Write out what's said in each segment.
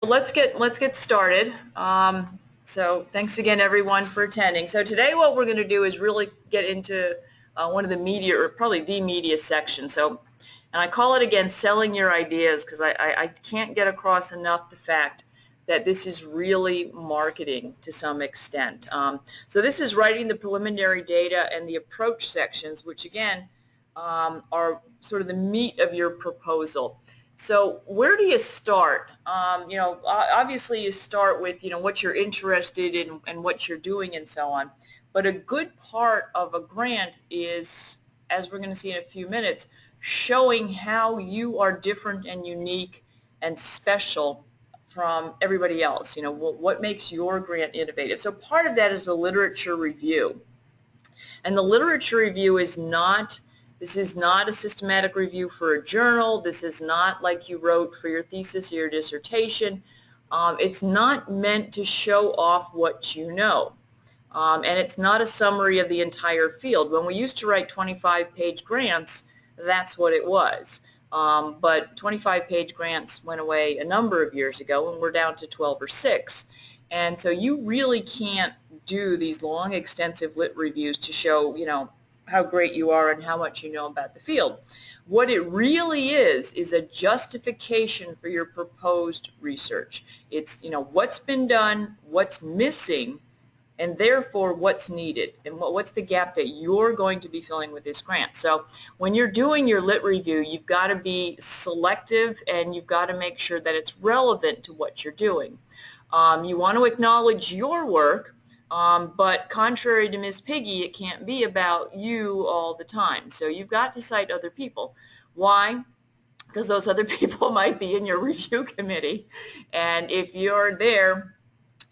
Let's get started. So thanks again, everyone, for attending. So today, what we're going to do is really get into one of the media, or probably the media section. So, and I call it again, selling your ideas, because I can't get across enough the fact that this is really marketing to some extent. So this is writing the preliminary data and the approach sections, which again are sort of the meat of your proposal. So where do you start? Obviously you start with, what you're interested in and what you're doing and so on. But a good part of a grant is, as we're going to see in a few minutes, showing how you are different and unique and special from everybody else. What makes your grant innovative? So part of that is the literature review. And the literature review is not This is not a systematic review for a journal. This is not like you wrote for your thesis or your dissertation. It's not meant to show off what you know. And it's not a summary of the entire field. When we used to write 25-page grants, that's what it was. But 25-page grants went away a number of years ago, and we're down to 12 or 6. And so you really can't do these long, extensive lit reviews to show, how great you are and how much you know about the field. What it really is a justification for your proposed research. It's, what's been done, what's missing, and therefore what's needed, and what's the gap that you're going to be filling with this grant. So when you're doing your lit review, you've got to be selective, and you've got to make sure that it's relevant to what you're doing. You want to acknowledge your work, but contrary to Miss Piggy, it can't be about you all the time. So you've got to cite other people. Why? Because those other people might be in your review committee, and if you're there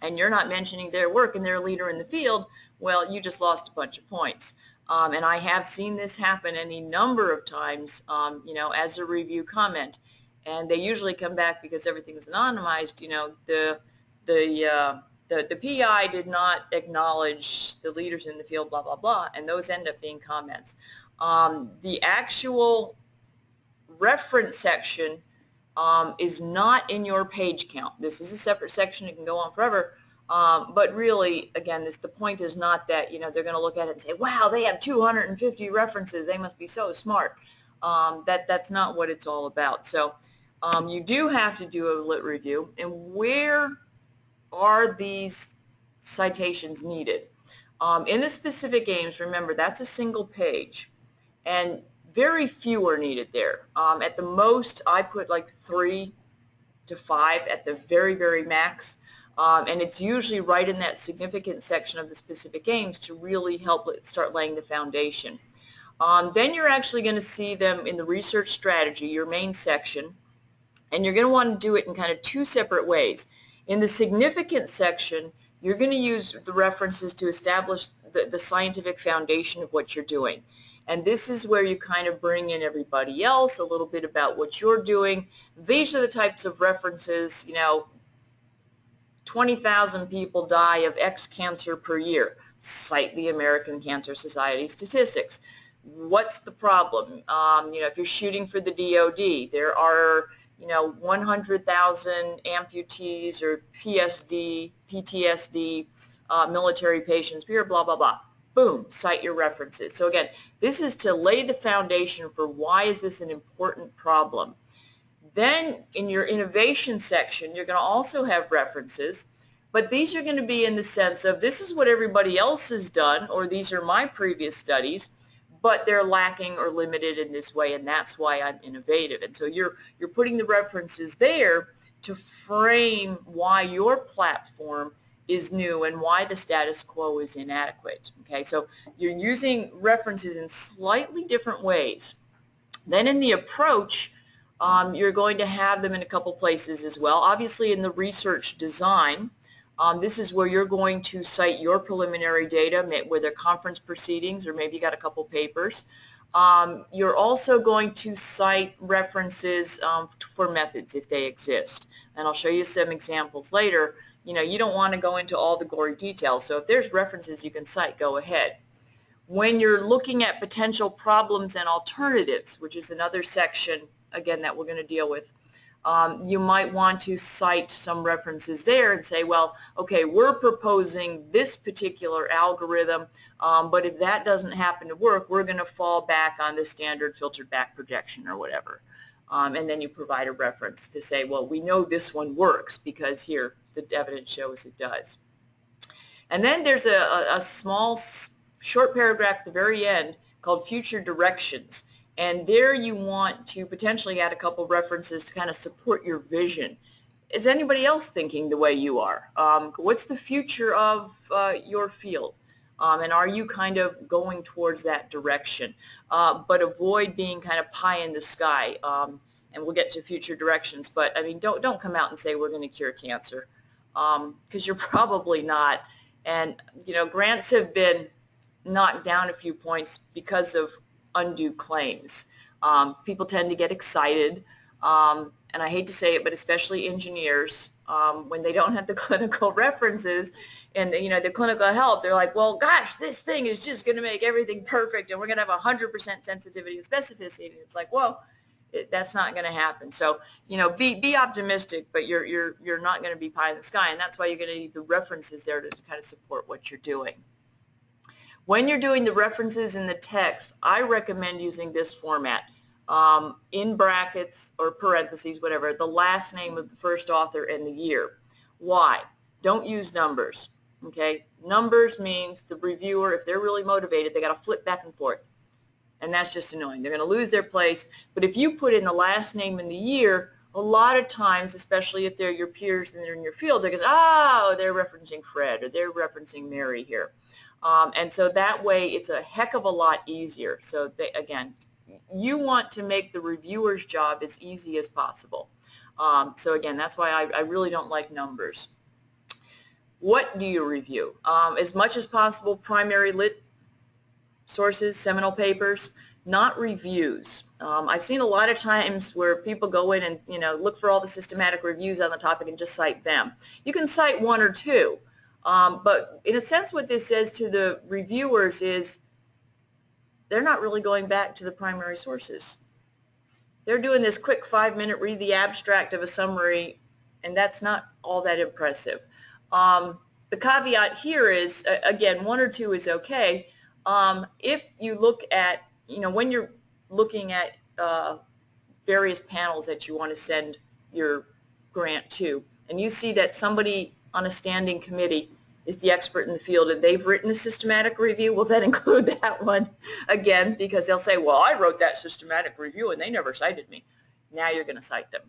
and you're not mentioning their work and they're a leader in the field, well, you just lost a bunch of points. And I have seen this happen any number of times, as a review comment, and they usually come back because everything's anonymized. The PI did not acknowledge the leaders in the field, blah, blah, blah, and those end up being comments. The actual reference section is not in your page count. This is a separate section. It can go on forever. But really, again, the point is not that, they're going to look at it and say, wow, they have 250 references. They must be so smart. That's not what it's all about. So you do have to do a lit review. And where are these citations needed? In the specific aims, remember, that's a single page, and very few are needed there. At the most, I put like 3 to 5 at the very, very max, and it's usually right in that significant section of the specific aims to really help it start laying the foundation. Then you're actually going to see them in the research strategy, your main section, and you're going to want to do it in kind of 2 separate ways. In the significant section, you're going to use the references to establish the scientific foundation of what you're doing. And this is where you kind of bring in everybody else, a little bit about what you're doing. These are the types of references, 20,000 people die of X cancer per year. Cite the American Cancer Society statistics. What's the problem? If you're shooting for the DOD, there are 100,000 amputees or PTSD military patients per year, blah, blah, blah. Boom, cite your references. So again, this is to lay the foundation for why is this an important problem. Then in your innovation section, you're going to also have references, but these are going to be in the sense of this is what everybody else has done, or these are my previous studies, but they're lacking or limited in this way, and that's why I'm innovative. And so you're putting the references there to frame why your platform is new and why the status quo is inadequate. Okay, so you're using references in slightly different ways. Then in the approach, you're going to have them in a couple places as well. Obviously in the research design, this is where you're going to cite your preliminary data, whether conference proceedings or maybe you got a couple papers. You're also going to cite references for methods if they exist. And I'll show you some examples later. You don't want to go into all the gory details, so if there's references you can cite, go ahead. When you're looking at potential problems and alternatives, which is another section, again, that we're going to deal with, you might want to cite some references there and say, well, okay, we're proposing this particular algorithm, but if that doesn't happen to work, we're going to fall back on the standard filtered back projection or whatever. And then you provide a reference to say, well, we know this one works because here the evidence shows it does. And then there's a small, short paragraph at the very end called future directions. And there you want to potentially add a couple references to kind of support your vision. Is anybody else thinking the way you are? What's the future of your field? And are you kind of going towards that direction? But avoid being kind of pie in the sky. And we'll get to future directions. But I mean, don't come out and say we're going to cure cancer, because you're probably not. And you know, grants have been knocked down a few points because of undue claims. People tend to get excited, and I hate to say it, but especially engineers, when they don't have the clinical references and the clinical help, they're like, well, gosh, this thing is just going to make everything perfect, and we're going to have 100% sensitivity and specificity. And it's like, well, that's not going to happen. So be optimistic, but you're not going to be pie in the sky, and that's why you're going to need the references there to kind of support what you're doing. When you're doing the references in the text, I recommend using this format. In brackets or parentheses, whatever, the last name of the first author and the year. Why? Don't use numbers. Okay? Numbers means the reviewer, if they're really motivated, they got to flip back and forth. And that's just annoying. They're going to lose their place. But if you put in the last name and the year, a lot of times, especially if they're your peers and they're in your field, they go, oh, they're referencing Fred or they're referencing Mary here. And so that way it's a heck of a lot easier. So again, you want to make the reviewer's job as easy as possible. So again, that's why I really don't like numbers. What do you review? As much as possible, primary lit sources, seminal papers, not reviews. I've seen a lot of times where people go in and look for all the systematic reviews on the topic and just cite them. You can cite one or two. But in a sense, what this says to the reviewers is they're not really going back to the primary sources. They're doing this quick 5-minute read the abstract of a summary, and that's not all that impressive. The caveat here is, again, one or two is okay. If you look at, when you're looking at various panels that you want to send your grant to, and you see that somebody on a standing committee is the expert in the field and they've written a systematic review, well, then include that one again, because they'll say, well, I wrote that systematic review and they never cited me. Now you're going to cite them.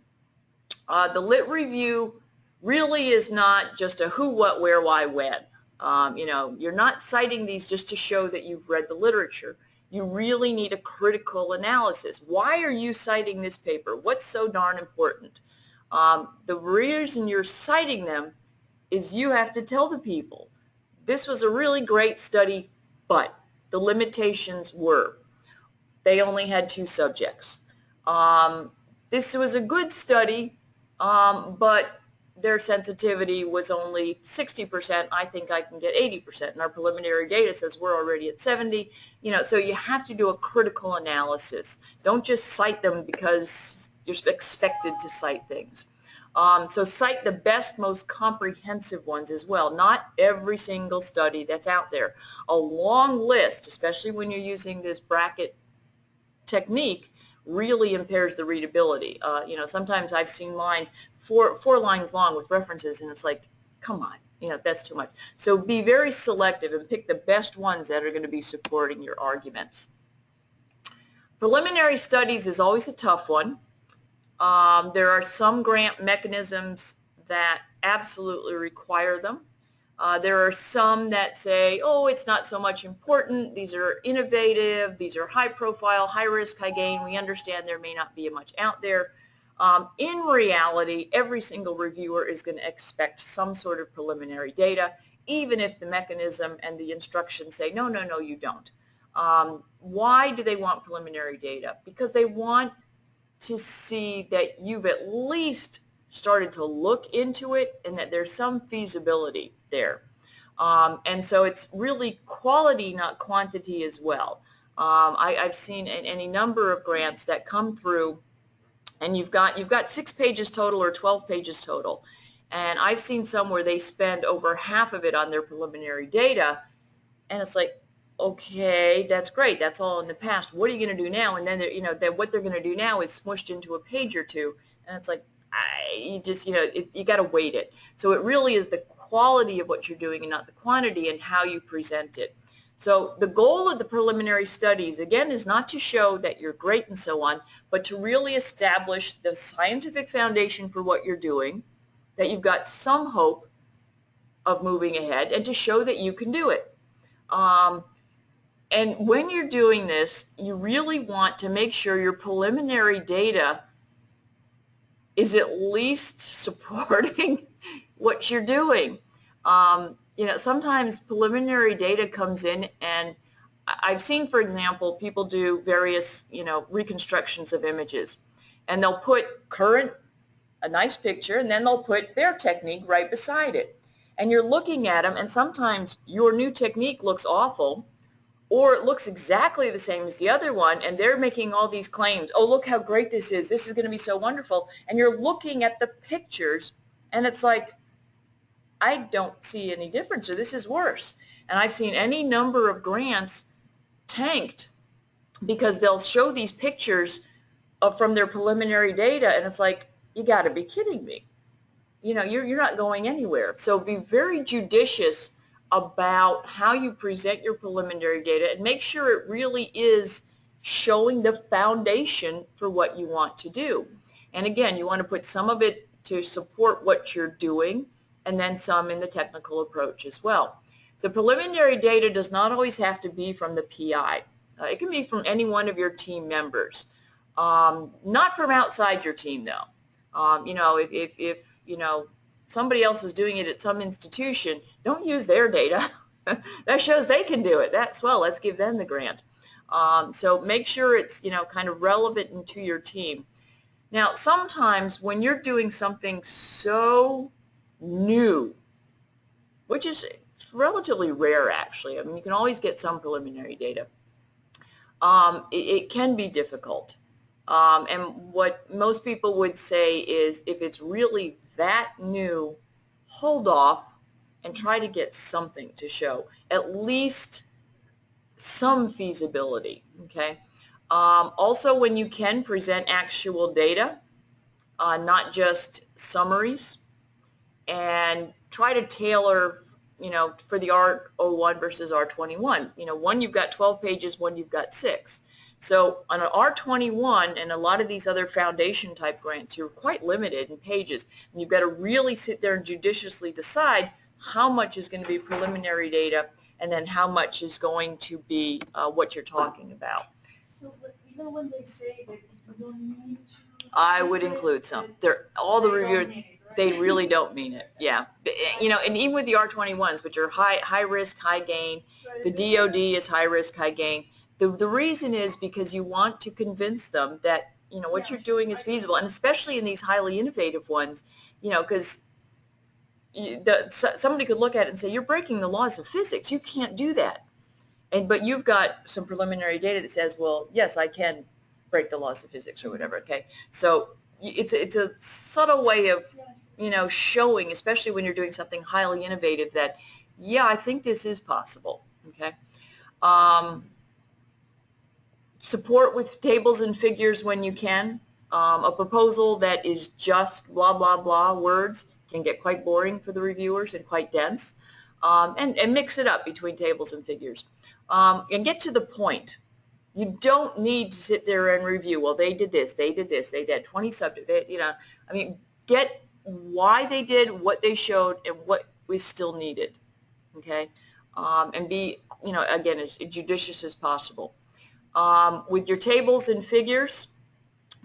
The lit review really is not just a who, what, where, why, when. You're not citing these just to show that you've read the literature. You really need a critical analysis. Why are you citing this paper? What's so darn important? The reason you're citing them is you have to tell the people, this was a really great study, but the limitations were, they only had 2 subjects. This was a good study, but their sensitivity was only 60%. I think I can get 80%, and our preliminary data says we're already at 70. So you have to do a critical analysis. Don't just cite them because you're expected to cite things. So cite the best, most comprehensive ones as well. Not every single study that's out there. A long list, especially when you're using this bracket technique, really impairs the readability. Sometimes I've seen lines, four lines long with references, and it's like, come on, that's too much. So be very selective and pick the best ones that are going to be supporting your arguments. Preliminary studies is always a tough one. There are some grant mechanisms that absolutely require them. There are some that say, oh, it's not so much important. These are innovative. These are high profile, high risk, high gain. We understand there may not be much out there. In reality, every single reviewer is going to expect some sort of preliminary data, even if the mechanism and the instructions say, no, no, no, you don't. Why do they want preliminary data? Because they want to see that you've at least started to look into it and that there's some feasibility there. And so it's really quality, not quantity as well. I've seen any number of grants that come through and you've got 6 pages total or 12 pages total. And I've seen some where they spend over half of it on their preliminary data, and it's like, okay, that's great, that's all in the past. What are you going to do now? And then what they're going to do now is smushed into a page or two, and it's like, you got to weight it. So it really is the quality of what you're doing and not the quantity, and how you present it. So the goal of the preliminary studies, again, is not to show that you're great and so on, but to really establish the scientific foundation for what you're doing, that you've got some hope of moving ahead, and to show that you can do it. And when you're doing this, you really want to make sure your preliminary data is at least supporting what you're doing. Sometimes preliminary data comes in, and I've seen, for example, people do various, reconstructions of images, and they'll put a nice picture, and then they'll put their technique right beside it. And you're looking at them, and sometimes your new technique looks awful, or it looks exactly the same as the other one, and they're making all these claims. Oh, look how great this is going to be so wonderful. And you're looking at the pictures, and it's like, I don't see any difference, or this is worse. And I've seen any number of grants tanked because they'll show these pictures from their preliminary data, and it's like, you got to be kidding me. You're not going anywhere. So be very judicious about how you present your preliminary data, and make sure it really is showing the foundation for what you want to do. And again, you want to put some of it to support what you're doing, and then some in the technical approach as well. The preliminary data does not always have to be from the PI. It can be from any one of your team members. Not from outside your team, though. If somebody else is doing it at some institution, don't use their data. That shows they can do it. That's swell. Let's give them the grant. So make sure it's kind of relevant to your team. Now, sometimes when you're doing something so new, which is relatively rare, actually. I mean, you can always get some preliminary data. It can be difficult. And what most people would say is, if it's really that new, hold off and try to get something to show, at least some feasibility, okay? Also, when you can present actual data, not just summaries, and try to tailor, for the R01 versus R21. One you've got 12 pages, one you've got 6. So on an R21 and a lot of these other foundation type grants, you're quite limited in pages, and you've got to really sit there and judiciously decide how much is going to be preliminary data, and then how much is going to be what you're talking about. So, but even when they say that you don't need to, I would include some. All the reviewers, they really don't mean it. Yeah, and even with the R21s, which are high risk, high gain, the DoD is high risk, high gain. The reason is because you want to convince them that what you're doing is feasible, and especially in these highly innovative ones, because somebody could look at it and say, you're breaking the laws of physics. You can't do that. But you've got some preliminary data that says, well, yes, I can break the laws of physics or whatever. Okay, so it's a subtle way of showing, especially when you're doing something highly innovative, that yeah, I think this is possible. Okay. Support with tables and figures when you can. A proposal that is just blah, blah, blah words can get quite boring for the reviewers and quite dense. And mix it up between tables and figures. And get to the point. You don't need to sit there and review, well, they did this, they did this, they did 20 subjects, I mean, get why they did, what they showed, and what is still needed. Okay? And be, again, as judicious as possible. With your tables and figures,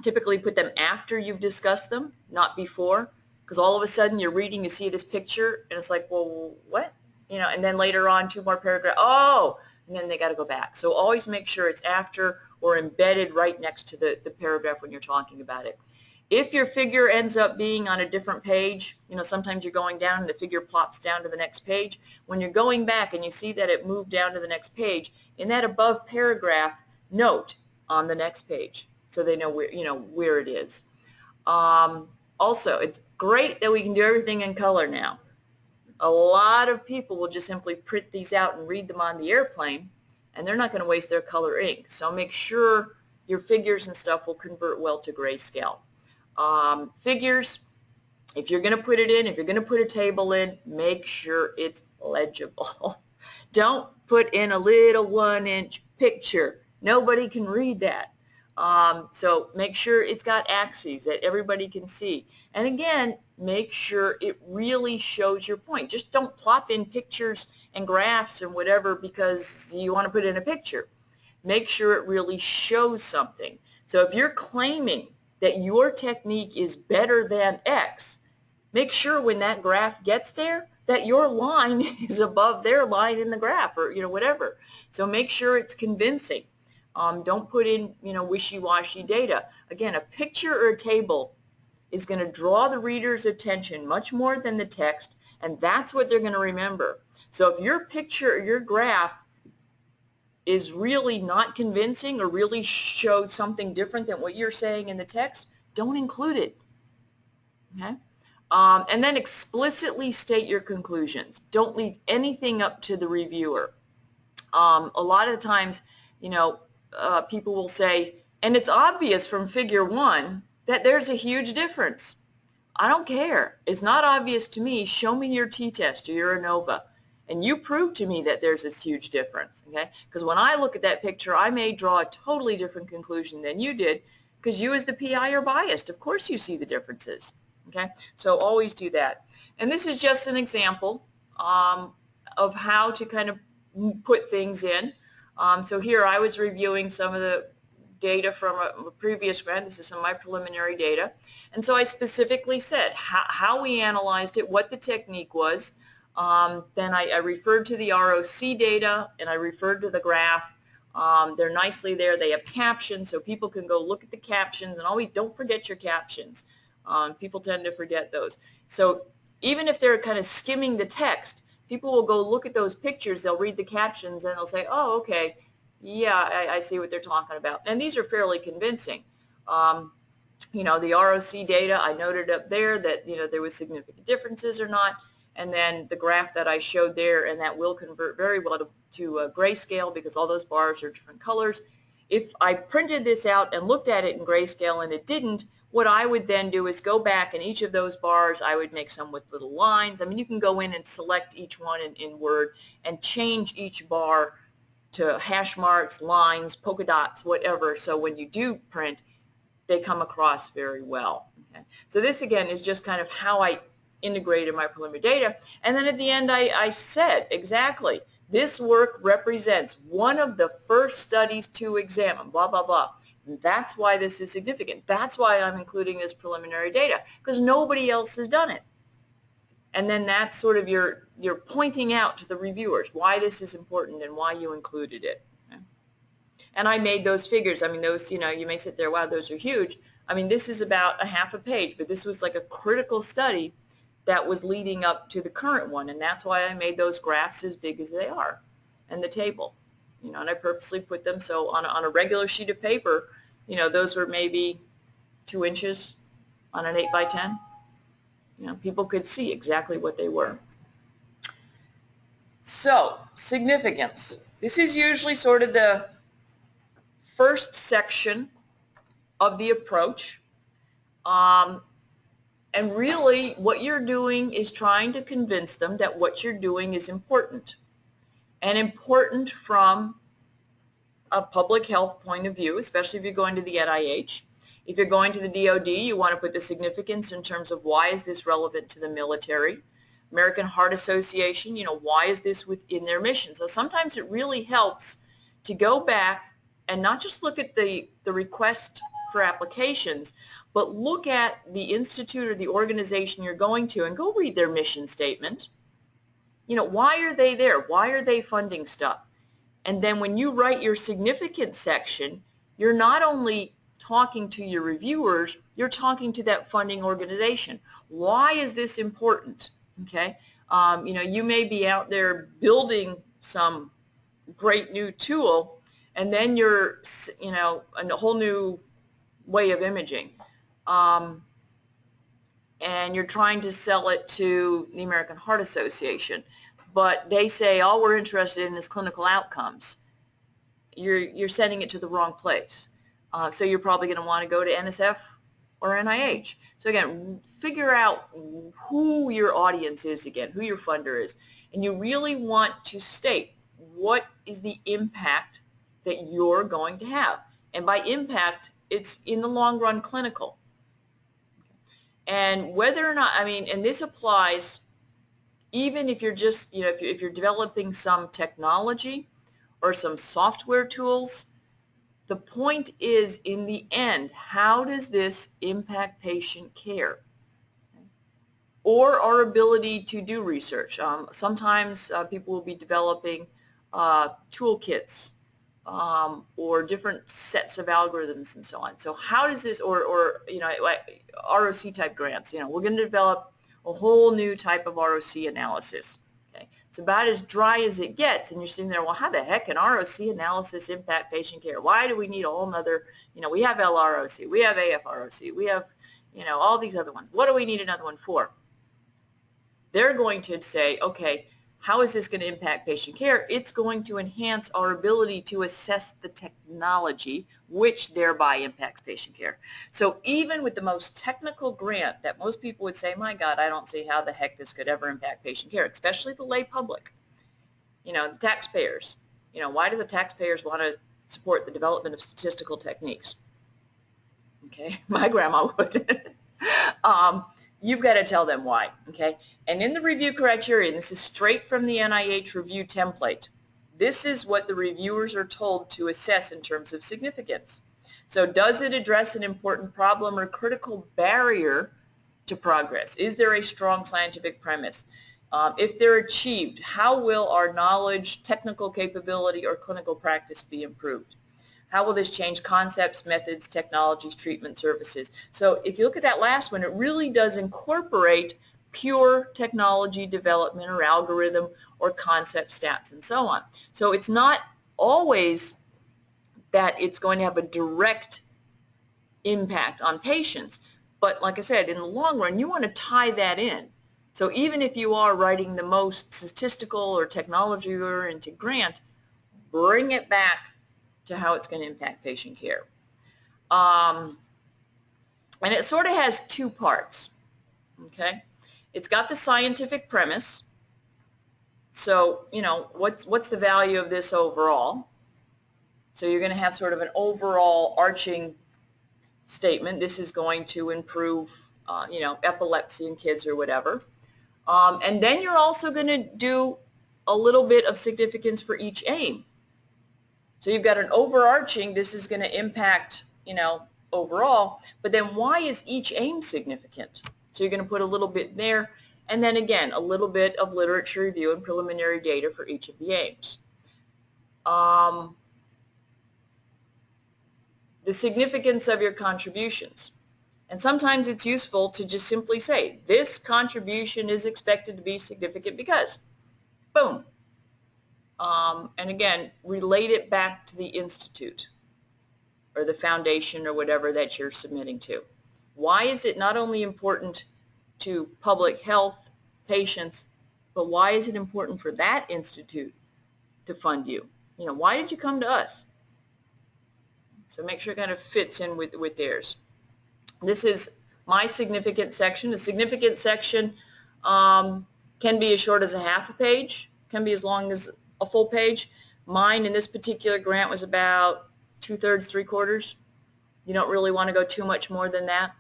typically put them after you've discussed them, not before, because all of a sudden you're reading, you see this picture, and it's like, well, what? And then later on, 2 more paragraphs, oh, and then they got to go back. So always make sure it's after or embedded right next to the paragraph when you're talking about it. If your figure ends up being on a different page, sometimes you're going down and the figure plops down to the next page. When you're going back and you see that it moved down to the next page, in that above paragraph, note on the next page so they know where it is. Also, it's great that we can do everything in color now. A lot of people will just simply print these out and read them on the airplane, and they're not going to waste their color ink. So make sure your figures and stuff will convert well to grayscale. Figures, if you're going to put it in, if you're going to put a table in, make sure it's legible. Don't put in a little 1-inch picture. Nobody can read that. So make sure it's got axes that everybody can see. And again, make sure it really shows your point. Just don't plop in pictures and graphs and whatever because you want to put in a picture. Make sure it really shows something. So if you're claiming that your technique is better than X, make sure when that graph gets there that your line is above their line in the graph, or whatever. So make sure it's convincing. Don't put in wishy-washy data. Again, a picture or a table is going to draw the reader's attention much more than the text, and that's what they're going to remember. So if your picture or your graph is really not convincing or really shows something different than what you're saying in the text, don't include it. Okay? And then explicitly state your conclusions. Don't leave anything up to the reviewer. A lot of times, people will say, and it's obvious from figure 1 that there's a huge difference. I don't care. It's not obvious to me. Show me your t-test or your ANOVA, and you prove to me that there's this huge difference. Okay? Because when I look at that picture, I may draw a totally different conclusion than you did, because you as the PI are biased. Of course you see the differences. Okay? So always do that. And this is just an example of how to kind of put things in. So here I was reviewing some of the data from a previous grant. This is some of my preliminary data. And so I specifically said how we analyzed it, what the technique was. Then I referred to the ROC data, and I referred to the graph. They're nicely there. They have captions, so people can go look at the captions. And always don't forget your captions. People tend to forget those. So even if they're kind of skimming the text, people will go look at those pictures, they'll read the captions, and they'll say, oh, okay, yeah, I see what they're talking about. And these are fairly convincing. The ROC data, I noted up there that, there was significant differences or not. And then the graph that I showed there, and that will convert very well to grayscale because all those bars are different colors. If I printed this out and looked at it in grayscale and it didn't, what I would then do is go back, and each of those bars I would make some with little lines. I mean, you can go in and select each one in Word and change each bar to hash marks, lines, polka dots, whatever, so when you do print, they come across very well. Okay? So this, again, is just kind of how I integrated my preliminary data. And then at the end, I said exactly, this work represents one of the first studies to examine, blah, blah, blah. That's why this is significant. That's why I'm including this preliminary data, because nobody else has done it. And then that's sort of you're pointing out to the reviewers why this is important and why you included it. Okay? And I made those figures. I mean, those, you may sit there, wow, those are huge. I mean, this is about a half a page, but this was like a critical study that was leading up to the current one, and that's why I made those graphs as big as they are, and the table. And I purposely put them so on a regular sheet of paper, those were maybe 2 inches on an 8 by 10. People could see exactly what they were. So, significance. This is usually sort of the first section of the approach. And really, what you're doing is trying to convince them that what you're doing is important. And important from a public health point of view, especially if you're going to the NIH. If you're going to the DoD, you want to put the significance in terms of why is this relevant to the military. American Heart Association, why is this within their mission? So sometimes it really helps to go back and not just look at the request for applications, but look at the institute or the organization you're going to and go read their mission statement. Why are they there? Why are they funding stuff? And then when you write your significance section, you're not only talking to your reviewers, you're talking to that funding organization. Why is this important? Okay, you may be out there building some great new tool, and then you're, a whole new way of imaging. and you're trying to sell it to the American Heart Association, but they say all we're interested in is clinical outcomes, you're sending it to the wrong place. So you're probably going to want to go to NSF or NIH. So again, figure out who your audience is again, who your funder is. And you really want to state what is the impact that you're going to have. And by impact, it's in the long run clinical. And whether or not, I mean, and this applies even if you're just, you know, if you're developing some technology or some software tools, the point is, in the end, how does this impact patient care? Or our ability to do research. Sometimes people will be developing toolkits or different sets of algorithms and so on. So how does this, or you know, like ROC type grants, you know, we're going to develop a whole new type of ROC analysis. Okay? It's about as dry as it gets, and you're sitting there, well, how the heck can ROC analysis impact patient care? Why do we need a whole nother, you know, we have LROC, we have AFROC, we have, you know, all these other ones. What do we need another one for? They're going to say, okay, how is this going to impact patient care? It's going to enhance our ability to assess the technology, which thereby impacts patient care. So even with the most technical grant that most people would say, my God, I don't see how the heck this could ever impact patient care, especially the lay public, you know, the taxpayers. You know, why do the taxpayers want to support the development of statistical techniques? Okay, my grandma would. You've got to tell them why, okay? And in the review criteria, and this is straight from the NIH review template, this is what the reviewers are told to assess in terms of significance. So does it address an important problem or critical barrier to progress? Is there a strong scientific premise? If they're achieved, how will our knowledge, technical capability, or clinical practice be improved? How will this change concepts, methods, technologies, treatment, services? So if you look at that last one, it really does incorporate pure technology development or algorithm or concept stats and so on. So it's not always that it's going to have a direct impact on patients, but like I said, in the long run, you want to tie that in. So even if you are writing the most statistical or technology-oriented grant, bring it back to how it's going to impact patient care. And it sort of has two parts, okay? It's got the scientific premise. So, you know, what's the value of this overall? So you're going to have sort of an overall arching statement. This is going to improve, you know, epilepsy in kids or whatever. And then you're also going to do a little bit of significance for each aim. So you've got an overarching, this is going to impact, you know, overall, but then why is each aim significant? So you're going to put a little bit there, and then again, a little bit of literature review and preliminary data for each of the aims. The significance of your contributions. And sometimes it's useful to just simply say, this contribution is expected to be significant because, boom. And again, relate it back to the institute or the foundation or whatever that you're submitting to. Why is it not only important to public health, patients, but why is it important for that institute to fund you? You know, why did you come to us? So make sure it kind of fits in with theirs. This is my significant section. The significant section can be as short as a half a page, can be as long as a full page. Mine in this particular grant was about 2/3, 3/4. You don't really want to go too much more than that.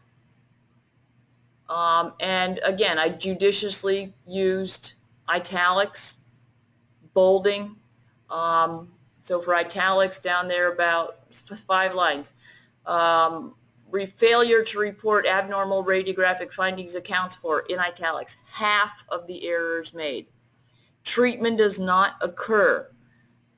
And again, I judiciously used italics, bolding. So for italics down there about 5 lines. Failure to report abnormal radiographic findings accounts for, in italics, half of the errors made. Treatment does not occur.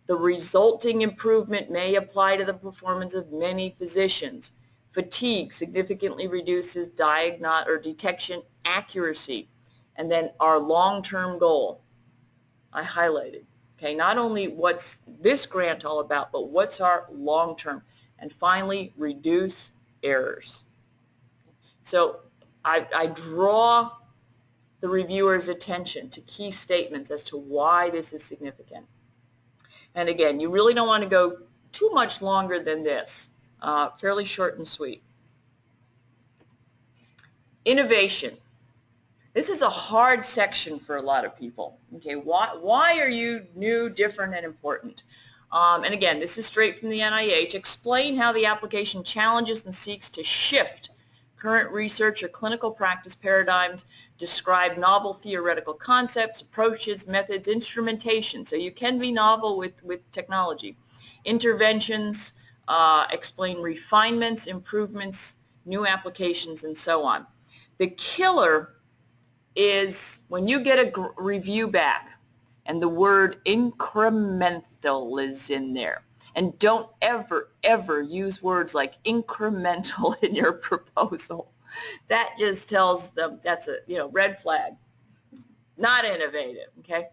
The resulting improvement may apply to the performance of many physicians. Fatigue significantly reduces detection accuracy. And then our long-term goal, I highlighted. Okay, not only what's this grant all about, but what's our long-term. And finally, reduce errors. So I draw the reviewer's attention to key statements as to why this is significant. And again, you really don't want to go too much longer than this. Fairly short and sweet. Innovation. This is a hard section for a lot of people. Okay, why are you new, different, and important? And again, this is straight from the NIH. Explain how the application challenges and seeks to shift current research or clinical practice paradigms. Describe novel theoretical concepts, approaches, methods, instrumentation. So you can be novel with technology. Interventions, explain refinements, improvements, new applications, and so on. The killer is when you get a review back and the word incremental is in there. And don't ever, ever use words like incremental in your proposal. That just tells them that's a red flag. Not innovative, okay?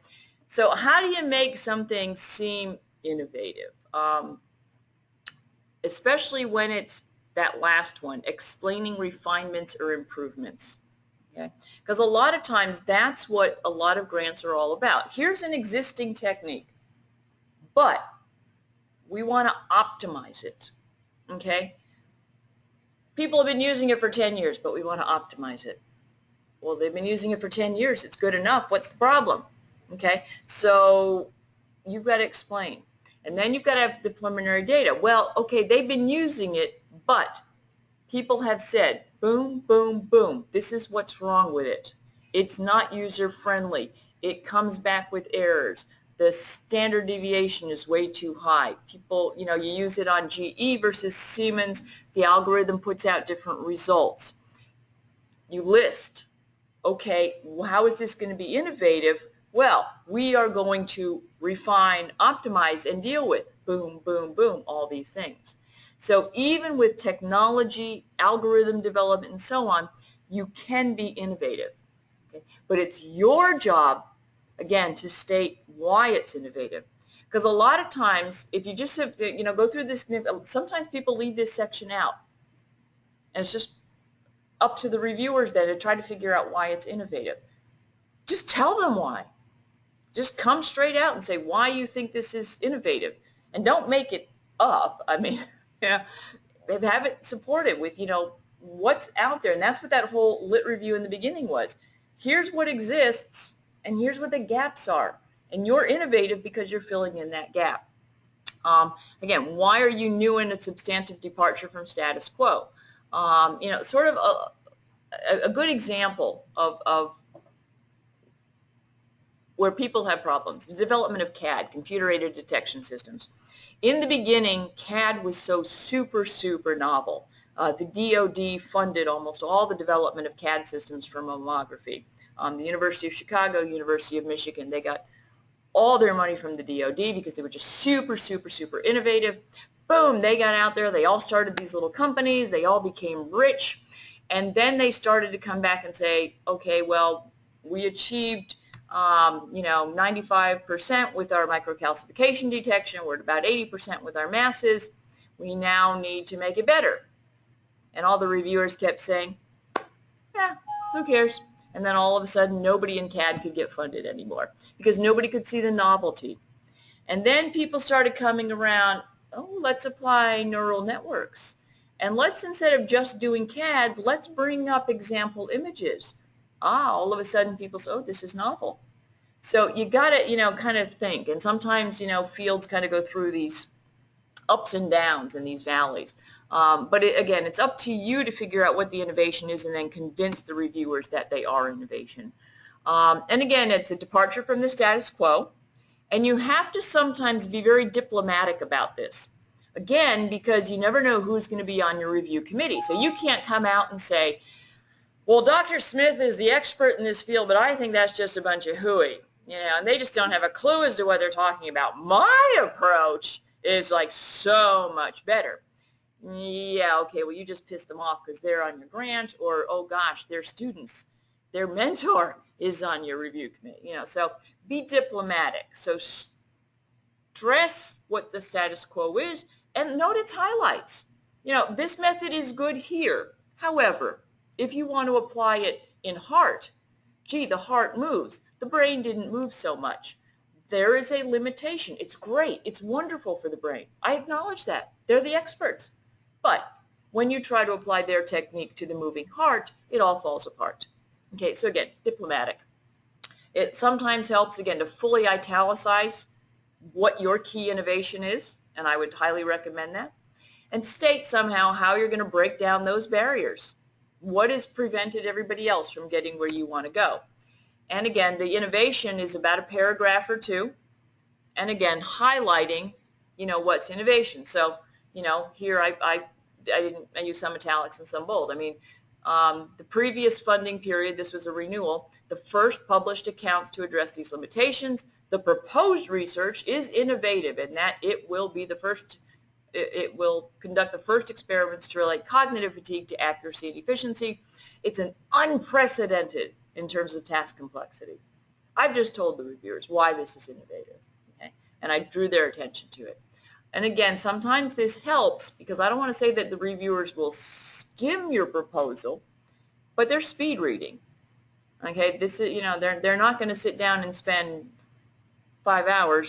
So how do you make something seem innovative? Especially when it's that last one, explaining refinements or improvements. Okay? Because a lot of times that's what a lot of grants are all about. Here's an existing technique, but we want to optimize it. Okay? People have been using it for 10 years, but we want to optimize it. Well, they've been using it for 10 years. It's good enough. What's the problem? Okay? So you've got to explain. And then you've got to have the preliminary data. Well, okay, they've been using it, but people have said, boom, boom, boom, this is what's wrong with it. It's not user-friendly. It comes back with errors. The standard deviation is way too high. People, you use it on GE versus Siemens. The algorithm puts out different results. You list, okay, how is this going to be innovative? Well, we are going to refine, optimize, and deal with, boom, boom, boom, all these things. So even with technology, algorithm development, and so on, you can be innovative. Okay? But it's your job, again, to state why it's innovative. Because a lot of times, if you just have, go through this, sometimes people leave this section out. And it's just up to the reviewers then to try to figure out why it's innovative. Just tell them why. Just come straight out and say why you think this is innovative. And don't make it up. I mean, have it supported with, what's out there. And that's what that whole lit review in the beginning was. Here's what exists, and here's what the gaps are. And you're innovative because you're filling in that gap. Again, why are you new in a substantive departure from status quo? Sort of a good example of where people have problems, the development of CAD, computer-aided detection systems. In the beginning, CAD was so super, super novel. The DoD funded almost all the development of CAD systems for mammography. The University of Chicago, University of Michigan, they got all their money from the DoD because they were just super, super, super innovative. Boom, they got out there. They all started these little companies. They all became rich. And then they started to come back and say, okay, well, we achieved 95% with our microcalcification detection. We're at about 80% with our masses. We now need to make it better. And all the reviewers kept saying, who cares? And then all of a sudden, nobody in CAD could get funded anymore because nobody could see the novelty. And then people started coming around, oh, let's apply neural networks. And let's, instead of just doing CAD, let's bring up example images. All of a sudden people say, oh, this is novel. So you got to, kind of think. And sometimes, fields kind of go through these ups and downs and these valleys. But again, it's up to you to figure out what the innovation is and then convince the reviewers that they are innovation. And again, it's a departure from the status quo. And you have to sometimes be very diplomatic about this. Again, because you never know who's going to be on your review committee. So you can't come out and say, well, Dr. Smith is the expert in this field, but I think that's just a bunch of hooey. And they just don't have a clue as to what they're talking about. My approach is like so much better. Yeah, okay, well, you just pissed them off because they're on your grant, or, oh gosh, they're students. Their mentor is on your review committee. So be diplomatic. So stress what the status quo is and note its highlights. This method is good here. However, If you want to apply it in heart, gee, the heart moves. The brain didn't move so much. There is a limitation. It's great. It's wonderful for the brain. I acknowledge that. They're the experts. But when you try to apply their technique to the moving heart, it all falls apart. Okay, so again, diplomatic. It sometimes helps, again, to fully italicize what your key innovation is, and I would highly recommend that, and state somehow how you're going to break down those barriers. What has prevented everybody else from getting where you want to go? And again, the innovation is about a paragraph or two, and again, highlighting, what's innovation. So, here I use some italics and some bold. I mean, the previous funding period, this was a renewal, the first published accounts to address these limitations. The proposed research is innovative in that it will be the first, it will conduct the first experiments to relate cognitive fatigue to accuracy and efficiency. It's an unprecedented in terms of task complexity. I've just told the reviewers why this is innovative, okay? And I drew their attention to it. And again, sometimes this helps because I don't want to say that the reviewers will skim your proposal, but they're speed reading. Okay, this is, they're not going to sit down and spend 5 hours